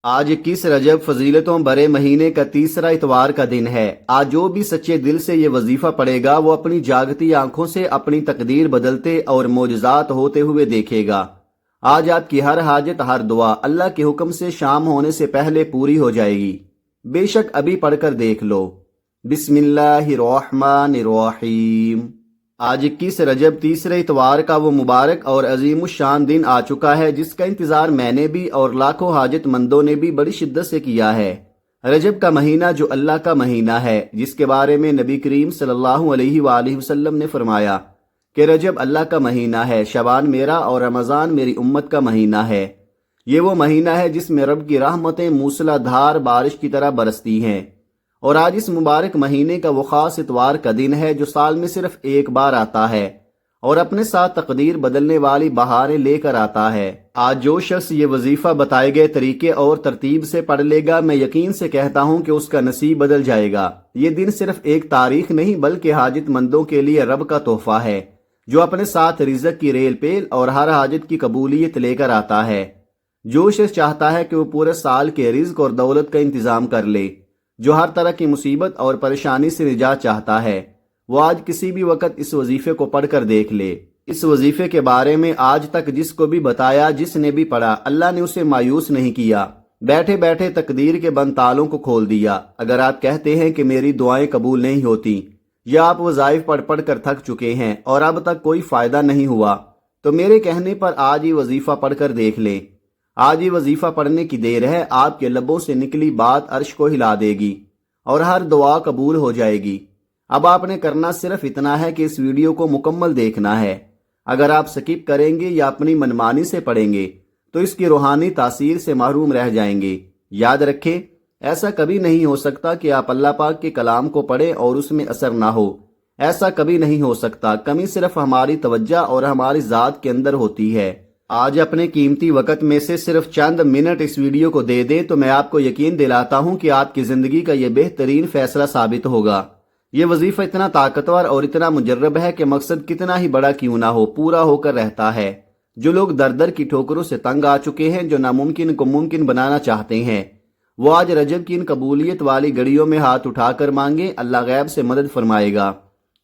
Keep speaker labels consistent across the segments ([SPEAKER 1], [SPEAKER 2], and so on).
[SPEAKER 1] آج 21 رجب فضیلتوں برے مہینے کا تیسرا اتوار کا دن ہے۔ آج جو بھی سچے دل سے یہ وظیفہ پڑھے گا وہ اپنی جاگتی آنکھوں سے اپنی تقدیر بدلتے اور معجزات ہوتے ہوئے دیکھے گا۔ آج آپ کی ہر حاجت، ہر دعا اللہ کے حکم سے شام ہونے سے پہلے پوری ہو جائے گی۔ بے شک ابھی پڑھ کر دیکھ لو۔ بسم اللہ الرحمن الرحیم۔ آج 21 رجب تیسرے اتوار کا وہ مبارک اور عظیم الشان دن آ چکا ہے جس کا انتظار میں نے بھی اور لاکھوں حاجت مندوں نے بھی بڑی شدت سے کیا ہے۔ رجب کا مہینہ جو اللہ کا مہینہ ہے، جس کے بارے میں نبی کریم صلی اللہ علیہ وآلہ وسلم نے فرمایا کہ رجب اللہ کا مہینہ ہے، شعبان میرا اور رمضان میری امت کا مہینہ ہے۔ یہ وہ مہینہ ہے جس میں رب کی رحمتیں موسلا دھار بارش کی طرح برستی ہیں، اور آج اس مبارک مہینے کا وہ خاص اتوار کا دن ہے جو سال میں صرف ایک بار آتا ہے اور اپنے ساتھ تقدیر بدلنے والی بہاریں لے کر آتا ہے۔ آج جو شخص یہ وظیفہ بتائے گئے طریقے اور ترتیب سے پڑھ لے گا، میں یقین سے کہتا ہوں کہ اس کا نصیب بدل جائے گا۔ یہ دن صرف ایک تاریخ نہیں بلکہ حاجت مندوں کے لیے رب کا تحفہ ہے جو اپنے ساتھ رزق کی ریل پیل اور ہر حاجت کی قبولیت لے کر آتا ہے۔ جو شخص چاہتا ہے کہ وہ پورے سال کے رزق اور دولت کا انتظام کر لے، جو ہر طرح کی مصیبت اور پریشانی سے نجات چاہتا ہے، وہ آج کسی بھی وقت اس وظیفے کو پڑھ کر دیکھ لے۔ اس وظیفے کے بارے میں آج تک جس کو بھی بتایا، جس نے بھی پڑھا، اللہ نے اسے مایوس نہیں کیا، بیٹھے بیٹھے تقدیر کے بند تالوں کو کھول دیا۔ اگر آپ کہتے ہیں کہ میری دعائیں قبول نہیں ہوتی، یا آپ وظائف پڑھ پڑھ کر تھک چکے ہیں اور اب تک کوئی فائدہ نہیں ہوا، تو میرے کہنے پر آج ہی وظیفہ پڑھ کر دیکھ لیں۔ آج ہی وظیفہ پڑھنے کی دیر ہے، آپ کے لبوں سے نکلی بات عرش کو ہلا دے گی اور ہر دعا قبول ہو جائے گی۔ اب آپ نے کرنا صرف اتنا ہے کہ اس ویڈیو کو مکمل دیکھنا ہے۔ اگر آپ سکپ کریں گے یا اپنی منمانی سے پڑھیں گے تو اس کی روحانی تاثیر سے محروم رہ جائیں گے۔ یاد رکھیں، ایسا کبھی نہیں ہو سکتا کہ آپ اللہ پاک کے کلام کو پڑھیں اور اس میں اثر نہ ہو۔ ایسا کبھی نہیں ہو سکتا۔ کمی صرف ہماری توجہ اور ہماری ذات کے اندر ہوتی ہے۔ آج اپنے قیمتی وقت میں سے صرف چند منٹ اس ویڈیو کو دے دیں تو میں آپ کو یقین دلاتا ہوں کہ آپ کی زندگی کا یہ بہترین فیصلہ ثابت ہوگا۔ یہ وظیفہ اتنا طاقتور اور اتنا مجرب ہے کہ مقصد کتنا ہی بڑا کیوں نہ ہو، پورا ہو کر رہتا ہے۔ جو لوگ در در کی ٹھوکروں سے تنگ آ چکے ہیں، جو ناممکن کو ممکن بنانا چاہتے ہیں، وہ آج رجب کی ان قبولیت والی گھڑیوں میں ہاتھ اٹھا کر مانگیں، اللہ غیب سے مدد فرمائے گا۔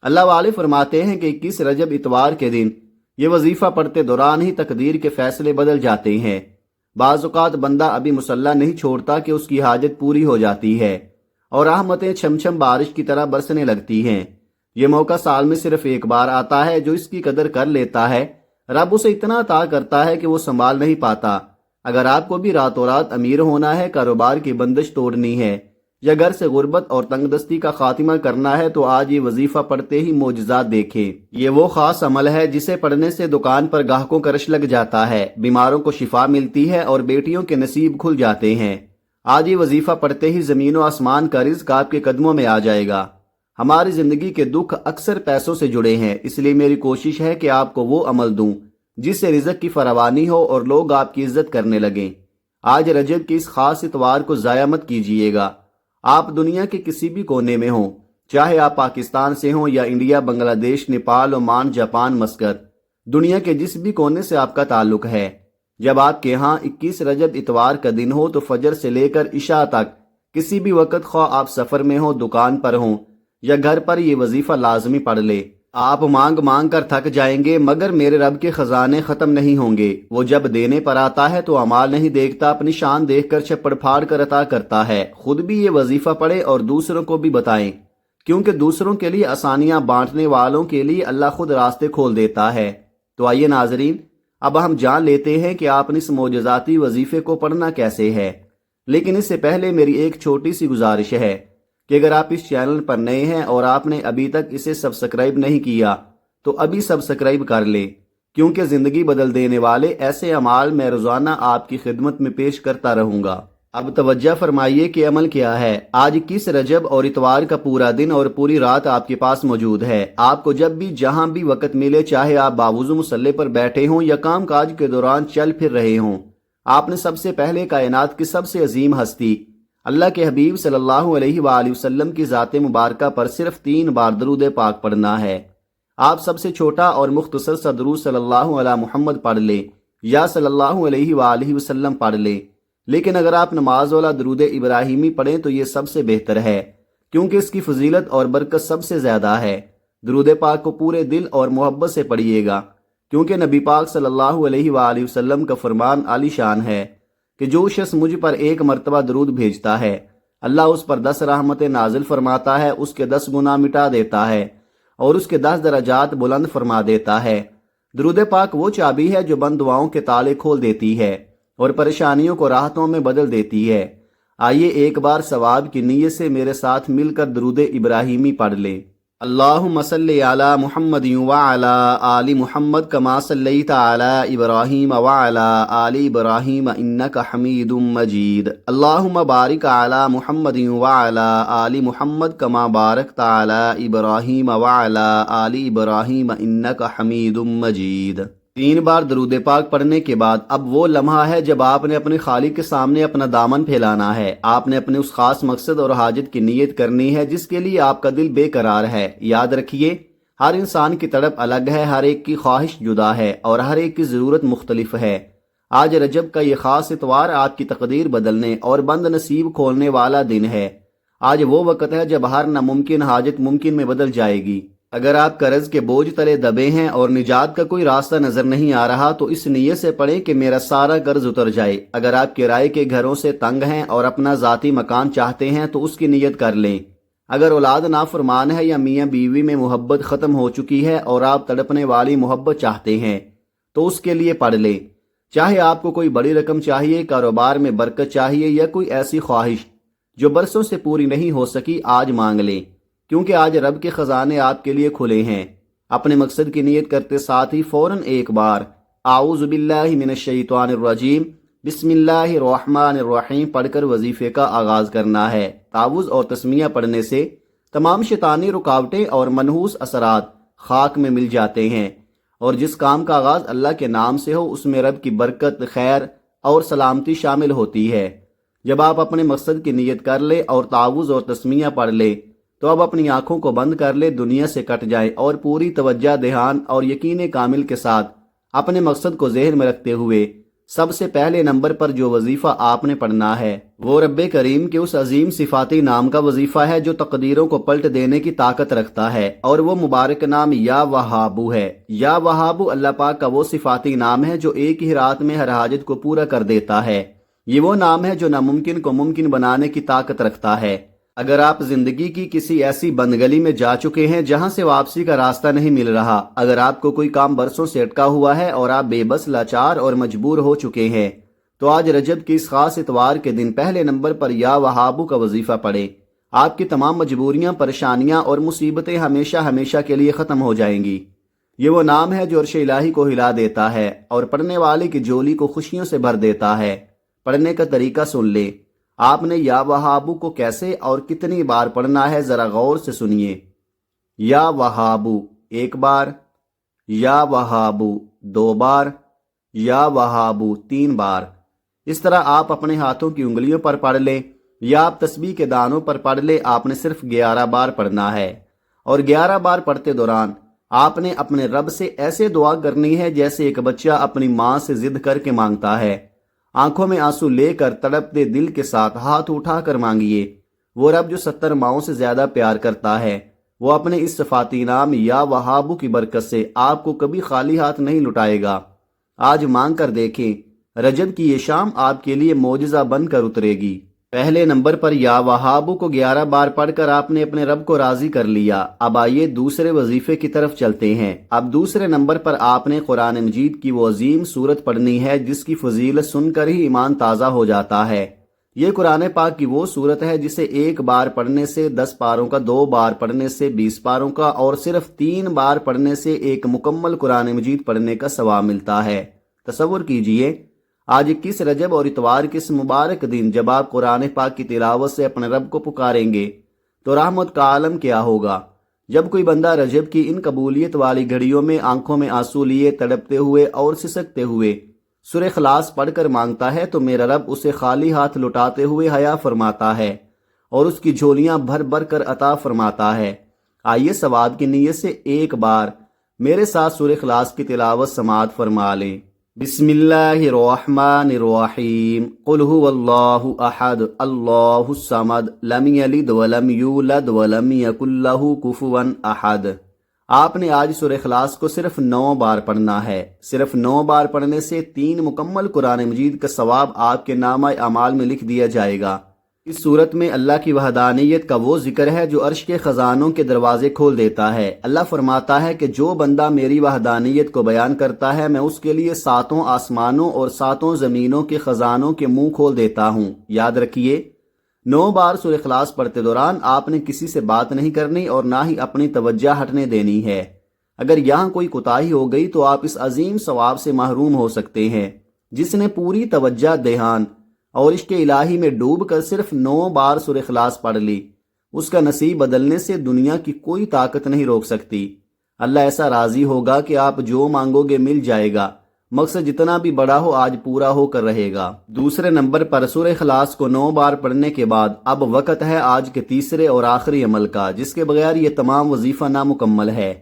[SPEAKER 1] اللہ والے فرماتے ہیں کہ 21 رجب اتوار کے دن یہ وظیفہ پڑھتے دوران ہی تقدیر کے فیصلے بدل جاتے ہیں۔ بعض اوقات بندہ ابھی مصلی نہیں چھوڑتا کہ اس کی حاجت پوری ہو جاتی ہے اور رحمتیں چھم چھم بارش کی طرح برسنے لگتی ہیں۔ یہ موقع سال میں صرف ایک بار آتا ہے۔ جو اس کی قدر کر لیتا ہے، رب اسے اتنا عطا کرتا ہے کہ وہ سنبھال نہیں پاتا۔ اگر آپ کو بھی راتوں رات امیر ہونا ہے، کاروبار کی بندش توڑنی ہے، یا گھر سے غربت اور تنگ دستی کا خاتمہ کرنا ہے، تو آج یہ وظیفہ پڑھتے ہی معجزات دیکھیں۔ یہ وہ خاص عمل ہے جسے پڑھنے سے دکان پر گاہکوں کا رش لگ جاتا ہے، بیماروں کو شفا ملتی ہے اور بیٹیوں کے نصیب کھل جاتے ہیں۔ آج یہ وظیفہ پڑھتے ہی زمین و آسمان کا رزق آپ کے قدموں میں آ جائے گا۔ ہماری زندگی کے دکھ اکثر پیسوں سے جڑے ہیں، اس لیے میری کوشش ہے کہ آپ کو وہ عمل دوں جس سے رزق کی فراوانی ہو اور لوگ آپ کی عزت کرنے لگیں۔ آج رجب کی اس خاص اتوار کو ضائع مت کیجیے گا۔ آپ دنیا کے کسی بھی کونے میں ہوں، چاہے آپ پاکستان سے ہوں یا انڈیا، بنگلہ دیش، نیپال، عمان، جاپان، مسقط، دنیا کے جس بھی کونے سے آپ کا تعلق ہے، جب آپ کے ہاں 21 رجب اتوار کا دن ہو تو فجر سے لے کر عشاء تک کسی بھی وقت، خواہ آپ سفر میں ہوں، دکان پر ہوں یا گھر پر، یہ وظیفہ لازمی پڑھ لے۔ آپ مانگ مانگ کر تھک جائیں گے مگر میرے رب کے خزانے ختم نہیں ہوں گے۔ وہ جب دینے پر آتا ہے تو اعمال نہیں دیکھتا، اپنی شان دیکھ کر چھپڑ پھاڑ کر عطا کرتا ہے۔ خود بھی یہ وظیفہ پڑھے اور دوسروں کو بھی بتائیں، کیونکہ دوسروں کے لیے آسانیاں بانٹنے والوں کے لیے اللہ خود راستے کھول دیتا ہے۔ تو آئیے ناظرین، اب ہم جان لیتے ہیں کہ آپ نے اس معجزاتی وظیفے کو پڑھنا کیسے ہے۔ لیکن اس سے پہلے میری ایک چھوٹی سی گزارش ہے کہ اگر آپ اس چینل پر نئے ہیں اور آپ نے ابھی تک اسے سبسکرائب نہیں کیا تو ابھی سبسکرائب کر لیں، کیونکہ زندگی بدل دینے والے ایسے اعمال میں روزانہ آپ کی خدمت میں پیش کرتا رہوں گا۔ اب توجہ فرمائیے کہ عمل کیا ہے۔ آج 21 رجب اور اتوار کا پورا دن اور پوری رات آپ کے پاس موجود ہے۔ آپ کو جب بھی جہاں بھی وقت ملے، چاہے آپ باوضو مصلی پر بیٹھے ہوں یا کام کاج کے دوران چل پھر رہے ہوں، آپ نے سب سے پہلے کائنات کی سب سے عظیم ہستی اللہ کے حبیب صلی اللہ علیہ وآلہ وسلم کی ذات مبارکہ پر صرف 3 بار درود پاک پڑھنا ہے۔ آپ سب سے چھوٹا اور مختصر سا درود صلی اللہ علیہ محمد پڑھ لیں یا صلی اللہ علیہ وآلہ وسلم پڑھ لیں۔ لیکن اگر آپ نماز والا درود ابراہیمی پڑھیں تو یہ سب سے بہتر ہے، کیونکہ اس کی فضیلت اور برکت سب سے زیادہ ہے۔ درود پاک کو پورے دل اور محبت سے پڑھیے گا، کیونکہ نبی پاک صلی اللہ علیہ وآلہ وسلم کا فرمان عالی شان ہے کہ جو شخص مجھ پر ایک مرتبہ درود بھیجتا ہے، اللہ اس پر 10 رحمتیں نازل فرماتا ہے، اس کے 10 گناہ مٹا دیتا ہے اور اس کے 10 درجات بلند فرما دیتا ہے۔ درود پاک وہ چابی ہے جو بند دعاؤں کے تالے کھول دیتی ہے اور پریشانیوں کو راحتوں میں بدل دیتی ہے۔ آئیے ایک بار ثواب کی نیت سے میرے ساتھ مل کر درود ابراہیمی پڑھ لیں۔ اللہم صلی علی محمد وعلی آل محمد کما صلیت علی ابراہیم وعلی آل ابراہیم انک حمید مجید۔ اللہم بارک علی محمد وعلی آل محمد کما بارکت علی ابراہیم وعلی آل ابراہیم انک حمید مجید۔ 3 بار درود پاک پڑھنے کے بعد اب وہ لمحہ ہے جب آپ نے اپنے خالق کے سامنے اپنا دامن پھیلانا ہے۔ آپ نے اپنے اس خاص مقصد اور حاجت کی نیت کرنی ہے جس کے لیے آپ کا دل بے قرار ہے۔ یاد رکھیے، ہر انسان کی تڑپ الگ ہے، ہر ایک کی خواہش جدا ہے اور ہر ایک کی ضرورت مختلف ہے۔ آج رجب کا یہ خاص اتوار آپ کی تقدیر بدلنے اور بند نصیب کھولنے والا دن ہے۔ آج وہ وقت ہے جب ہر ناممکن حاجت ممکن میں بدل جائے گی۔ اگر آپ قرض کے بوجھ تلے دبے ہیں اور نجات کا کوئی راستہ نظر نہیں آ رہا تو اس نیت سے پڑھیں کہ میرا سارا قرض اتر جائے۔ اگر آپ کرائے کے گھروں سے تنگ ہیں اور اپنا ذاتی مکان چاہتے ہیں تو اس کی نیت کر لیں۔ اگر اولاد نافرمان ہے یا میاں بیوی میں محبت ختم ہو چکی ہے اور آپ تڑپنے والی محبت چاہتے ہیں تو اس کے لیے پڑھ لیں۔ چاہے آپ کو کوئی بڑی رقم چاہیے، کاروبار میں برکت چاہیے یا کوئی ایسی خواہش جو برسوں سے پوری نہیں ہو سکی، آج مانگ لیں، کیونکہ آج رب کے خزانے آپ کے لیے کھلے ہیں۔ اپنے مقصد کی نیت کرتے ساتھ ہی فوراً ایک بار اعوذ باللہ من الشیطان الرجیم بسم اللہ الرحمن الرحیم پڑھ کر وظیفے کا آغاز کرنا ہے۔ تعوذ اور تسمیہ پڑھنے سے تمام شیطانی رکاوٹیں اور منحوس اثرات خاک میں مل جاتے ہیں، اور جس کام کا آغاز اللہ کے نام سے ہو اس میں رب کی برکت، خیر اور سلامتی شامل ہوتی ہے۔ جب آپ اپنے مقصد کی نیت کر لے اور تعوذ اور تسمیہ پڑھ لے تو اب اپنی آنکھوں کو بند کر لے، دنیا سے کٹ جائیں اور پوری توجہ، دھیان اور یقین کامل کے ساتھ اپنے مقصد کو ذہن میں رکھتے ہوئے سب سے پہلے نمبر پر جو وظیفہ آپ نے پڑھنا ہے وہ رب کریم کے اس عظیم صفاتی نام کا وظیفہ ہے جو تقدیروں کو پلٹ دینے کی طاقت رکھتا ہے، اور وہ مبارک نام یا وہابو ہے۔ یا وہابو اللہ پاک کا وہ صفاتی نام ہے جو ایک ہی رات میں ہر حاجت کو پورا کر دیتا ہے۔ یہ وہ نام ہے جو ناممکن کو ممکن بنانے کی طاقت رکھتا ہے۔ اگر آپ زندگی کی کسی ایسی بند گلی میں جا چکے ہیں جہاں سے واپسی کا راستہ نہیں مل رہا، اگر آپ کو کوئی کام برسوں سے اٹکا ہوا ہے اور آپ بے بس، لاچار اور مجبور ہو چکے ہیں، تو آج رجب کی اس خاص اتوار کے دن پہلے نمبر پر یا وہابو کا وظیفہ پڑھیں۔ آپ کی تمام مجبوریاں، پریشانیاں اور مصیبتیں ہمیشہ ہمیشہ کے لیے ختم ہو جائیں گی۔ یہ وہ نام ہے جو عرش الہی کو ہلا دیتا ہے اور پڑھنے والے کی جولی کو خوشیوں سے بھر دیتا ہے۔ پڑھنے کا طریقہ سن لیں۔ آپ نے یا وہابو کو کیسے اور کتنی بار پڑھنا ہے ذرا غور سے سنیے۔ یا وہابو 1 بار، یا وہابو 2 بار، یا وہابو 3 بار۔ اس طرح آپ اپنے ہاتھوں کی انگلیوں پر پڑھ لیں یا آپ تسبیح کے دانوں پر پڑھ لیں۔ آپ نے صرف 11 بار پڑھنا ہے، اور 11 بار پڑھتے دوران آپ نے اپنے رب سے ایسے دعا کرنی ہے جیسے ایک بچہ اپنی ماں سے ضد کر کے مانگتا ہے۔ آنکھوں میں آنسو لے کر، تڑپتے دل کے ساتھ ہاتھ اٹھا کر مانگیے۔ وہ رب جو 70 ماؤں سے زیادہ پیار کرتا ہے، وہ اپنے اس صفاتی نام یا وہابو کی برکت سے آپ کو کبھی خالی ہاتھ نہیں لٹائے گا۔ آج مانگ کر دیکھیں، رجب کی یہ شام آپ کے لیے معجزہ بن کر اترے گی۔ پہلے نمبر پر یا وہابو کو 11 بار پڑھ کر آپ نے اپنے رب کو راضی کر لیا۔ اب آئیے دوسرے وظیفے کی طرف چلتے ہیں۔ اب دوسرے نمبر پر آپ نے قرآن مجید کی وہ عظیم سورت پڑھنی ہے جس کی فضیلت سن کر ہی ایمان تازہ ہو جاتا ہے۔ یہ قرآن پاک کی وہ سورت ہے جسے 1 بار پڑھنے سے 10 پاروں کا، 2 بار پڑھنے سے 20 پاروں کا، اور صرف 3 بار پڑھنے سے ایک مکمل قرآن مجید پڑھنے کا ثواب ملتا ہے۔ تصور کیجئے، آج 21 رجب اور اتوار کے اس مبارک دن جب آپ قرآن پاک کی تلاوت سے اپنے رب کو پکاریں گے تو رحمت کا عالم کیا ہوگا۔ جب کوئی بندہ رجب کی ان قبولیت والی گھڑیوں میں آنکھوں میں آنسو لیے، تڑپتے ہوئے اور سسکتے ہوئے سورہ اخلاص پڑھ کر مانگتا ہے تو میرا رب اسے خالی ہاتھ لٹاتے ہوئے حیا فرماتا ہے اور اس کی جھولیاں بھر بھر کر عطا فرماتا ہے۔ آئیے ثواب کی نیت سے 1 بار میرے ساتھ سورہ اخلاص کی تلاوت سماعت فرما لیں۔ بسم اللہ الرحمن الرحیم قل هو اللہ احد اللہ الصمد لم یلد ولم یولد ولم یکن لہ کفوا احد۔ آپ نے آج سورہ اخلاص کو صرف 9 بار پڑھنا ہے۔ صرف 9 بار پڑھنے سے 3 مکمل قرآن مجید کا ثواب آپ کے نامہ اعمال میں لکھ دیا جائے گا۔ اس صورت میں اللہ کی وحدانیت کا وہ ذکر ہے جو عرش کے خزانوں کے دروازے کھول دیتا ہے۔ اللہ فرماتا ہے کہ جو بندہ میری وحدانیت کو بیان کرتا ہے میں اس کے لیے 7 آسمانوں اور 7 زمینوں کے خزانوں کے منہ کھول دیتا ہوں۔ یاد رکھیے 9 بار سورہ اخلاص پڑھتے دوران آپ نے کسی سے بات نہیں کرنی اور نہ ہی اپنی توجہ ہٹنے دینی ہے۔ اگر یہاں کوئی کوتاہی ہو گئی تو آپ اس عظیم ثواب سے محروم ہو سکتے ہیں۔ جس نے پوری توجہ دھیان اور عشق الہی میں ڈوب کر صرف 9 بار سورہ اخلاص پڑھ لی، اس کا نصیب بدلنے سے دنیا کی کوئی طاقت نہیں روک سکتی۔ اللہ ایسا راضی ہوگا کہ آپ جو مانگو گے مل جائے گا۔ مقصد جتنا بھی بڑا ہو آج پورا ہو کر رہے گا۔ دوسرے نمبر پر سورہ اخلاص کو 9 بار پڑھنے کے بعد اب وقت ہے آج کے تیسرے اور آخری عمل کا، جس کے بغیر یہ تمام وظیفہ نامکمل ہے۔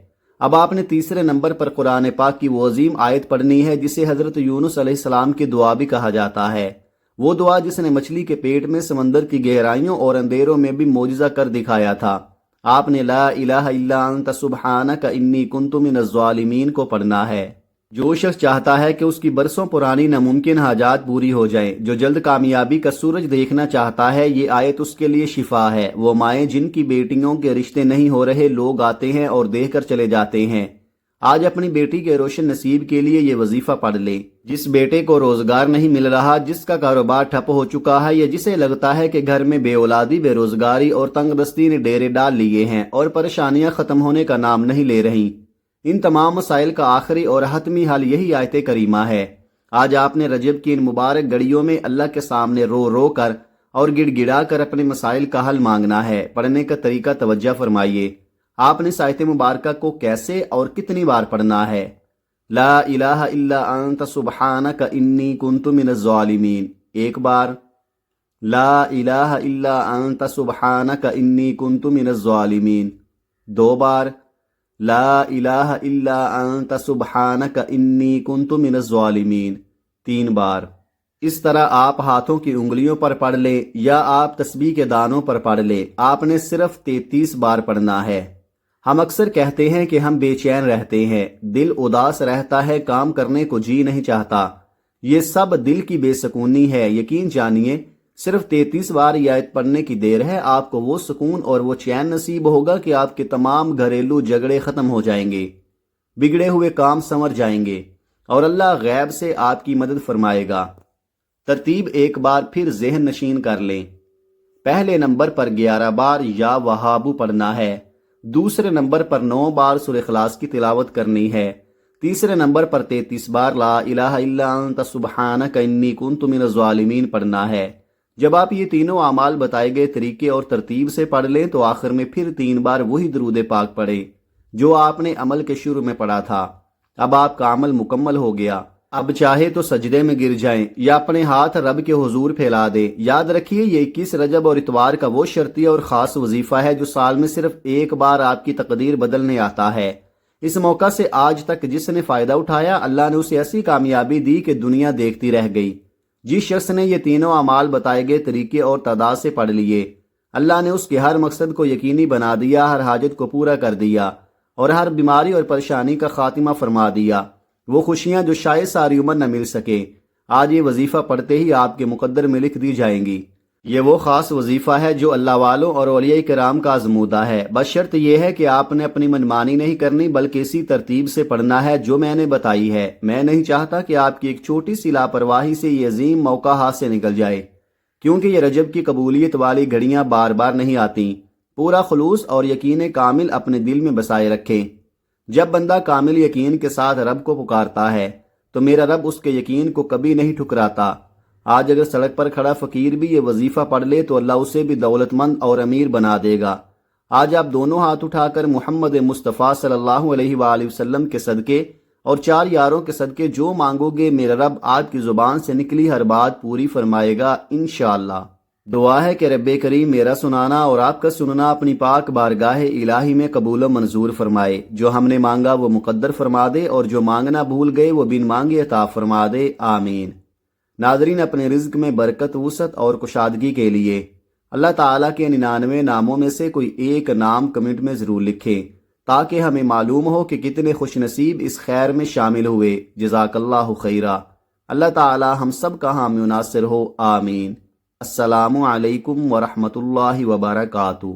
[SPEAKER 1] اب آپ نے تیسرے نمبر پر قرآن پاک کی وہ عظیم آیت پڑھنی ہے جسے حضرت یونس علیہ السلام کی دعا بھی کہا جاتا ہے۔ وہ دعا جس نے مچھلی کے پیٹ میں سمندر کی گہرائیوں اور اندھیروں میں بھی معجزہ کر دکھایا تھا۔ آپ نے لا الہ الا انت سبحانک انی کنت من الظالمین کو پڑھنا ہے۔ جو شخص چاہتا ہے کہ اس کی برسوں پرانی ناممکن حاجات پوری ہو جائیں، جو جلد کامیابی کا سورج دیکھنا چاہتا ہے، یہ آیت اس کے لیے شفا ہے۔ وہ مائیں جن کی بیٹیوں کے رشتے نہیں ہو رہے، لوگ آتے ہیں اور دیکھ کر چلے جاتے ہیں، آج اپنی بیٹی کے روشن نصیب کے لیے یہ وظیفہ پڑھ لے۔ جس بیٹے کو روزگار نہیں مل رہا، جس کا کاروبار ٹھپ ہو چکا ہے، یا جسے لگتا ہے کہ گھر میں بے اولادی، بے روزگاری اور تنگ دستی نے ڈیرے ڈال لیے ہیں اور پریشانیاں ختم ہونے کا نام نہیں لے رہی، ان تمام مسائل کا آخری اور حتمی حل یہی آیت کریمہ ہے۔ آج آپ نے رجب کی ان مبارک گھڑیوں میں اللہ کے سامنے رو رو کر اور گڑ گڑا کر اپنے مسائل کا حل مانگنا ہے۔ پڑھنے کا طریقہ توجہ فرمائیے۔ آپ نے اس آیت مبارکہ کو کیسے اور کتنی بار پڑھنا ہے؟ لا الہ الا انت سبحانک انی کنت من الظالمین 1 بار، لا الہ الا انت سبحانک انی کنت من الظالمین 2 بار، لا الہ الا انت سبحانک انی کنت من الظالمین 3 بار۔ اس طرح آپ ہاتھوں کی انگلیوں پر پڑھ لیں یا آپ تسبیح کے دانوں پر پڑھ لیں، آپ نے صرف 33 بار پڑھنا ہے۔ ہم اکثر کہتے ہیں کہ ہم بے چین رہتے ہیں، دل اداس رہتا ہے، کام کرنے کو جی نہیں چاہتا۔ یہ سب دل کی بے سکونی ہے۔ یقین جانیے صرف 33 بار یہ آیت پڑھنے کی دیر ہے، آپ کو وہ سکون اور وہ چین نصیب ہوگا کہ آپ کے تمام گھریلو جھگڑے ختم ہو جائیں گے، بگڑے ہوئے کام سنور جائیں گے اور اللہ غیب سے آپ کی مدد فرمائے گا۔ ترتیب ایک بار پھر ذہن نشین کر لیں۔ پہلے نمبر پر 11 بار یا وہابو پڑھنا ہے۔ دوسرے نمبر پر 9 بار سورہ اخلاص کی تلاوت کرنی ہے۔ تیسرے نمبر پر 33 بار لا الہ الا انت سبحانک انی کنت من الظالمین پڑھنا ہے۔ جب آپ یہ تینوں اعمال بتائے گئے طریقے اور ترتیب سے پڑھ لیں تو آخر میں پھر 3 بار وہی درود پاک پڑھیں جو آپ نے عمل کے شروع میں پڑھا تھا۔ اب آپ کا عمل مکمل ہو گیا۔ اب چاہے تو سجدے میں گر جائیں یا اپنے ہاتھ رب کے حضور پھیلا دیں۔ یاد رکھیے یہ 21 رجب اور اتوار کا وہ شرطی اور خاص وظیفہ ہے جو سال میں صرف 1 بار آپ کی تقدیر بدلنے آتا ہے۔ اس موقع سے آج تک جس نے فائدہ اٹھایا، اللہ نے اسے ایسی کامیابی دی کہ دنیا دیکھتی رہ گئی۔ جس شخص نے یہ تینوں اعمال بتائے گئے طریقے اور تعداد سے پڑھ لیے، اللہ نے اس کے ہر مقصد کو یقینی بنا دیا، ہر حاجت کو پورا کر دیا اور ہر بیماری اور پریشانی کا خاتمہ فرما دیا۔ وہ خوشیاں جو شاید ساری عمر نہ مل سکے، آج یہ وظیفہ پڑھتے ہی آپ کے مقدر میں لکھ دی جائیں گی۔ یہ وہ خاص وظیفہ ہے جو اللہ والوں اور اولیاء کرام کا آزمودہ ہے۔ بس شرط یہ ہے کہ آپ نے اپنی منمانی نہیں کرنی بلکہ اسی ترتیب سے پڑھنا ہے جو میں نے بتائی ہے۔ میں نہیں چاہتا کہ آپ کی ایک چھوٹی سی لاپرواہی سے یہ عظیم موقع ہاتھ سے نکل جائے، کیونکہ یہ رجب کی قبولیت والی گھڑیاں بار بار نہیں آتیں۔ پورا خلوص اور یقین کامل اپنے دل میں بسائے رکھیں۔ جب بندہ کامل یقین کے ساتھ رب کو پکارتا ہے تو میرا رب اس کے یقین کو کبھی نہیں ٹھکراتا۔ آج اگر سڑک پر کھڑا فقیر بھی یہ وظیفہ پڑھ لے تو اللہ اسے بھی دولت مند اور امیر بنا دے گا۔ آج آپ دونوں ہاتھ اٹھا کر محمد مصطفیٰ صلی اللہ علیہ وآلہ وسلم کے صدقے اور 4 یاروں کے صدقے جو مانگو گے میرا رب آپ کی زبان سے نکلی ہر بات پوری فرمائے گا انشاءاللہ۔ دعا ہے کہ رب کریم میرا سنانا اور آپ کا سننا اپنی پاک بارگاہ الہی میں قبول و منظور فرمائے۔ جو ہم نے مانگا وہ مقدر فرما دے اور جو مانگنا بھول گئے وہ بن مانگے عطا فرما دے، آمین۔ ناظرین، اپنے رزق میں برکت، وسعت اور کشادگی کے لیے اللہ تعالیٰ کے 99 ناموں میں سے کوئی ایک نام کمنٹ میں ضرور لکھیں تاکہ ہمیں معلوم ہو کہ کتنے خوش نصیب اس خیر میں شامل ہوئے۔ جزاک اللہ خیرہ۔ اللہ تعالیٰ ہم سب کا حامی و ناصر ہو، آمین۔ السلام علیکم ورحمۃ اللہ وبرکاتہ۔